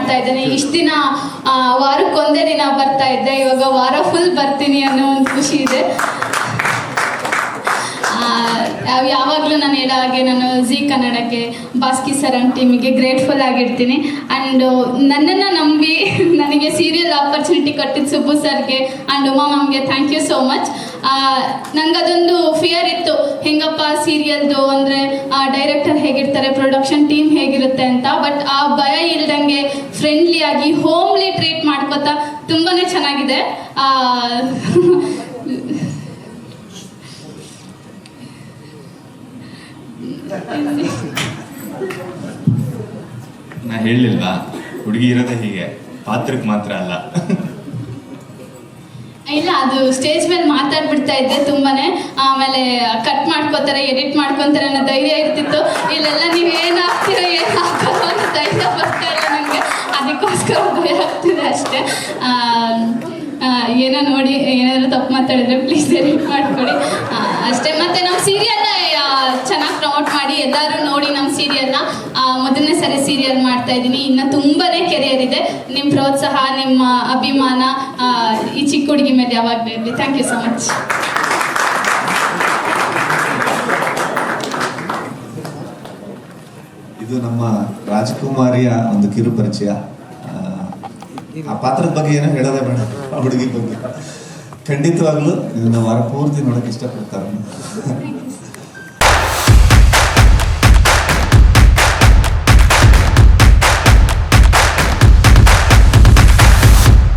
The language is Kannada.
ಮಾಡ್ತಾ ಇದ್ದೇನೆ. ಇಷ್ಟು ದಿನ ವಾರಕ್ಕೊಂದೇ ದಿನ ಬರ್ತಾ ಇದ್ದೆ, ಇವಾಗ ವಾರ ಫುಲ್ ಬರ್ತೀನಿ ಅನ್ನೋ ಒಂದು ಖುಷಿ ಇದೆ. ಯಾವಾಗಲೂ ನಾನು ಹೇಳೋ ಹಾಗೆ ನಾನು ಜಿ ಕನ್ನಡಕ್ಕೆ, ಬಾಸ್ಕಿ ಸರ್ ಅಂಡ್ ಟೀಮಿಗೆ ಗ್ರೇಟ್ಫುಲ್ ಆಗಿರ್ತೀನಿ. ಆ್ಯಂಡ್ ನನ್ನನ್ನು ನಂಬಿ ನನಗೆ ಸೀರಿಯಲ್ ಆಪರ್ಚುನಿಟಿ ಕೊಟ್ಟಿದ್ದು ಸುಬ್ಬು ಸರ್ಗೆ ಆ್ಯಂಡ್ ಉಮಾ ಮ್ಯಾಮ್ಗೆ ಥ್ಯಾಂಕ್ ಯು ಸೋ ಮಚ್. ನಂಗೆ ಅದೊಂದು ಫಿಯರ್ ಇತ್ತು, ಹೆಂಗಪ್ಪ ಸೀರಿಯಲ್ದು ಅಂದರೆ ಡೈರೆಕ್ಟರ್ ಹೇಗಿರ್ತಾರೆ, ಪ್ರೊಡಕ್ಷನ್ ಟೀಮ್ ಹೇಗಿರುತ್ತೆ ಅಂತ. ಬಟ್ ಆ ಭಯ ಇಲ್ದಂಗೆ ಫ್ರೆಂಡ್ಲಿಯಾಗಿ ಹೋಮ್ಲಿ ಟ್ರೀಟ್ ಮಾಡ್ಕೋತಾ ತುಂಬಾ ಚೆನ್ನಾಗಿದೆ. ನಾ ಹೇಳಲಿಲ್ವಾ, ಹುಡುಗಿ ಇರೋದೇ ಹೀಗೆ, ಪಾತ್ರಕ್ಕೆ ಮಾತ್ರ ಅಲ್ಲ. ಇಲ್ಲ, ಅದು ಸ್ಟೇಜ್ ಮೇಲೆ ಮಾತಾಡ್ಬಿಡ್ತಾ ಇದ್ದೆ ತುಂಬಾನೇ. ಆಮೇಲೆ ಕಟ್ ಮಾಡ್ಕೋತಾರೆ, ಎಡಿಟ್ ಮಾಡ್ಕೊತಾರೆ ಅನ್ನೋ ಧೈರ್ಯ ಇರ್ತಿತ್ತು. ಇಲ್ಲೆಲ್ಲ ನೀವು ಏನಾಗ್ತೀರೋ ಏನಾಗ್ತಾರೋ ಅನ್ನೋ ಧೈರ್ಯ ಬರ್ತಾ ಇಲ್ಲ ನನಗೆ, ಅದಕ್ಕೋಸ್ಕರ ಭಯ ಆಗ್ತಿದೆ ಅಷ್ಟೇ. ಏನೋ ನೋಡಿ ಏನಾದರೂ ತಪ್ಪು ಮಾತಾಡಿದ್ರೆ ಪ್ಲೀಸ್ ಎಡಿಟ್ ಮಾಡ್ಕೊಳ್ಳಿ ಅಷ್ಟೇ. ಮತ್ತು ನಮ್ಮ ಸೀರಿಯಲ್ನ ಚೆನ್ನಾಗಿ ಪ್ರಮೋಟ್ ಮಾಡಿ, ಎಲ್ಲರೂ ನೋಡಿ ನಮ್ಮ ಸೀರಿಯಲ್ನ. ಮೊದಲನೇ ಸರಿ ಸೀರಿಯಲ್ ಮಾಡ್ತಾ ಇದ್ದೀನಿ, ಇನ್ನು ತುಂಬಾ ಕೆರಿಯರ್ ಇದೆ. ನಿಮ್ಮ ಪ್ರೋತ್ಸಾಹ, ನಿಮ್ಮ ಅಭಿಮಾನ ಈ ಚಿಕ್ಕ ಹುಡುಗಿ ಮೇಲೆ ಯಾವಾಗಲೂ ಇರಲಿ. Thank you so much. ಇದು ನಮ್ಮ ರಾಜಕುಮಾರಿಯ ಒಂದು ಕಿರು ಪರಿಚಯ. ಆ ಪಾತ್ರದ ಬಗ್ಗೆ ಏನೋ ಹೇಳೋದೇ ಬೇಡ, ಆ ಹುಡುಗಿ ಬಗ್ಗೆ ಖಂಡಿತವಾಗ್ಲೂ ಇದನ್ನ ವಾರ ಪೂರ್ತಿ ನೋಡೋಕೆ ಇಷ್ಟಪಡ್ತಾರೆ.